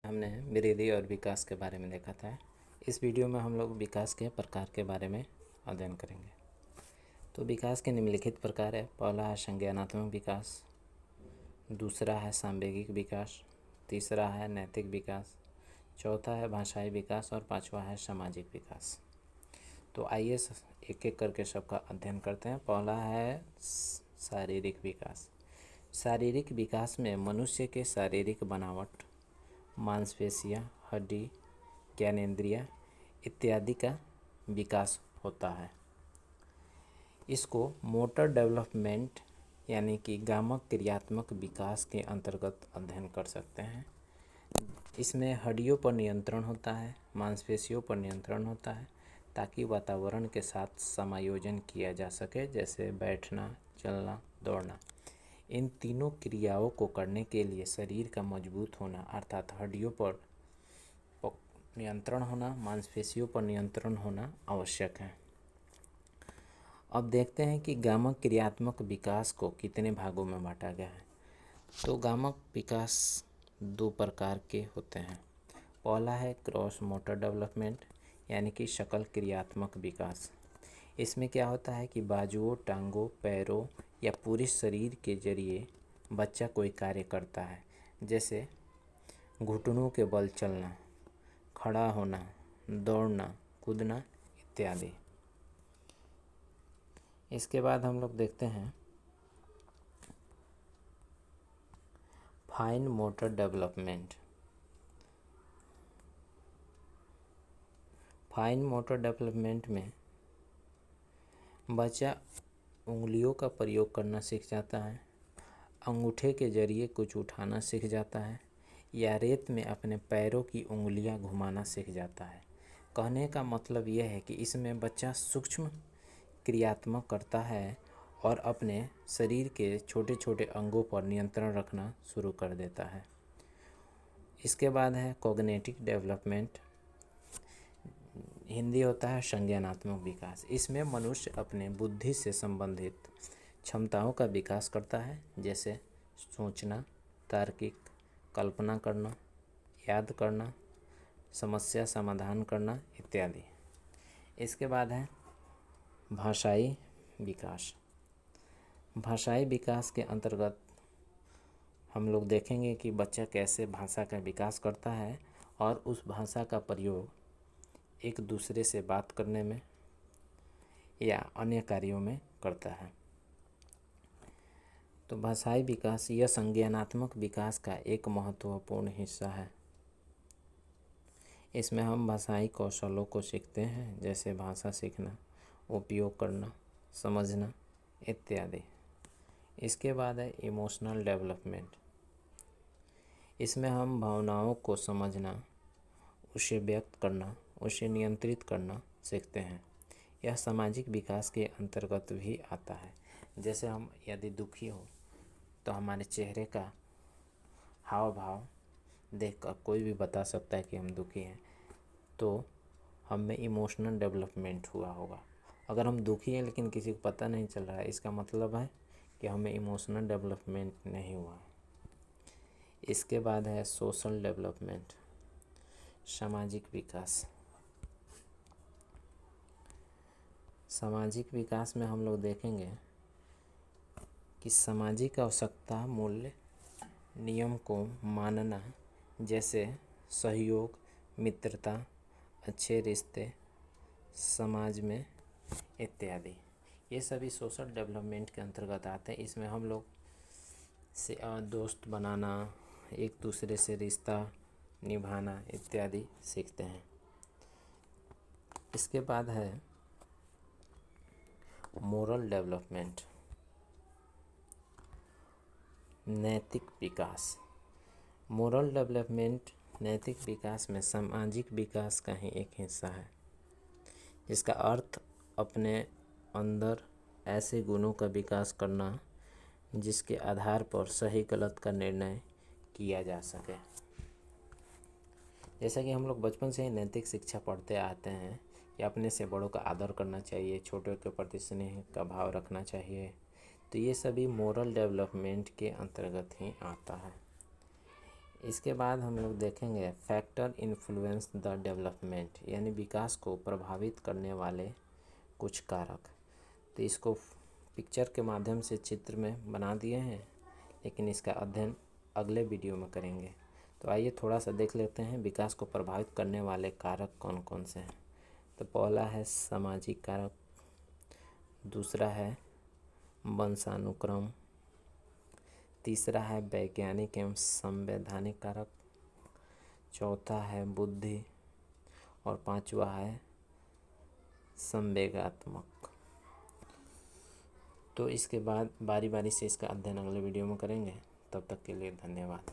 हमने वृद्धि और विकास के बारे में देखा था। इस वीडियो में हम लोग विकास के प्रकार के बारे में अध्ययन करेंगे। तो विकास के निम्नलिखित प्रकार है। पहला है संज्ञानात्मक विकास, दूसरा है सांवेगिक विकास, तीसरा है नैतिक विकास, चौथा है भाषाई विकास और पांचवा है सामाजिक विकास। तो आइए एक एक करके सबका अध्ययन करते हैं। पहला है शारीरिक विकास। शारीरिक विकास में मनुष्य के शारीरिक बनावट, मांसपेशियाँ, हड्डी, ज्ञानेंद्रिय इत्यादि का विकास होता है। इसको मोटर डेवलपमेंट यानी कि गामक क्रियात्मक विकास के अंतर्गत अध्ययन कर सकते हैं। इसमें हड्डियों पर नियंत्रण होता है, मांसपेशियों पर नियंत्रण होता है ताकि वातावरण के साथ समायोजन किया जा सके, जैसे बैठना, चलना, दौड़ना। इन तीनों क्रियाओं को करने के लिए शरीर का मजबूत होना अर्थात हड्डियों पर नियंत्रण होना, मांसपेशियों पर नियंत्रण होना आवश्यक है। अब देखते हैं कि गामक क्रियात्मक विकास को कितने भागों में बांटा गया है। तो गामक विकास दो प्रकार के होते हैं। पहला है क्रॉस मोटर डेवलपमेंट यानी कि शकल क्रियात्मक विकास। इसमें क्या होता है कि बाजुओं, टांगों, पैरों या पूरे शरीर के जरिए बच्चा कोई कार्य करता है, जैसे घुटनों के बल चलना, खड़ा होना, दौड़ना, कूदना इत्यादि। इसके बाद हम लोग देखते हैं fine motor development. Fine motor development में बच्चा उंगलियों का प्रयोग करना सीख जाता है, अंगूठे के जरिए कुछ उठाना सीख जाता है या रेत में अपने पैरों की उंगलियां घुमाना सीख जाता है। कहने का मतलब यह है कि इसमें बच्चा सूक्ष्म क्रियात्मक करता है और अपने शरीर के छोटे छोटे अंगों पर नियंत्रण रखना शुरू कर देता है। इसके बाद है कॉग्निटिव डेवलपमेंट, हिंदी होता है संज्ञानात्मक विकास। इसमें मनुष्य अपने बुद्धि से संबंधित क्षमताओं का विकास करता है, जैसे सोचना, तार्किक कल्पना करना, याद करना, समस्या समाधान करना इत्यादि। इसके बाद है भाषाई विकास। भाषाई विकास के अंतर्गत हम लोग देखेंगे कि बच्चा कैसे भाषा का विकास करता है और उस भाषा का प्रयोग एक दूसरे से बात करने में या अन्य कार्यों में करता है। तो भाषाई विकास यह संज्ञानात्मक विकास का एक महत्वपूर्ण हिस्सा है। इसमें हम भाषाई कौशलों को सीखते हैं, जैसे भाषा सीखना, उपयोग करना, समझना इत्यादि। इसके बाद है इमोशनल डेवलपमेंट। इसमें हम भावनाओं को समझना, उसे व्यक्त करना, उसे नियंत्रित करना सीखते हैं। यह सामाजिक विकास के अंतर्गत भी आता है। जैसे हम यदि दुखी हो तो हमारे चेहरे का हाव भाव देखकर कोई भी बता सकता है कि हम दुखी हैं, तो हम में इमोशनल डेवलपमेंट हुआ होगा। अगर हम दुखी हैं लेकिन किसी को पता नहीं चल रहा है, इसका मतलब है कि हमें इमोशनल डेवलपमेंट नहीं हुआ है। इसके बाद है सोशल डेवलपमेंट, सामाजिक विकास। सामाजिक विकास में हम लोग देखेंगे कि सामाजिक आवश्यकता, मूल्य, नियम को मानना, जैसे सहयोग, मित्रता, अच्छे रिश्ते समाज में इत्यादि, ये सभी सोशल डेवलपमेंट के अंतर्गत आते हैं। इसमें हम लोग से दोस्त बनाना, एक दूसरे से रिश्ता निभाना इत्यादि सीखते हैं। इसके बाद है मोरल डेवलपमेंट, नैतिक विकास। मोरल डेवलपमेंट नैतिक विकास में सामाजिक विकास का ही एक हिस्सा है, जिसका अर्थ अपने अंदर ऐसे गुणों का विकास करना जिसके आधार पर सही गलत का निर्णय किया जा सके। जैसा कि हम लोग बचपन से ही नैतिक शिक्षा पढ़ते आते हैं कि अपने से बड़ों का आदर करना चाहिए, छोटों के प्रति स्नेह का भाव रखना चाहिए। तो ये सभी मोरल डेवलपमेंट के अंतर्गत ही आता है। इसके बाद हम लोग देखेंगे फैक्टर इन्फ्लुएंस द डेवलपमेंट, यानी विकास को प्रभावित करने वाले कुछ कारक। तो इसको पिक्चर के माध्यम से चित्र में बना दिए हैं, लेकिन इसका अध्ययन अगले वीडियो में करेंगे। तो आइए थोड़ा सा देख लेते हैं विकास को प्रभावित करने वाले कारक कौन कौन से हैं। तो पहला है सामाजिक कारक, दूसरा है वंशानुक्रम, तीसरा है वैज्ञानिक एवं संवैधानिक कारक, चौथा है बुद्धि और पांचवा है संवेगात्मक। तो इसके बाद बारी बारी से इसका अध्ययन अगले वीडियो में करेंगे। तब तक के लिए धन्यवाद।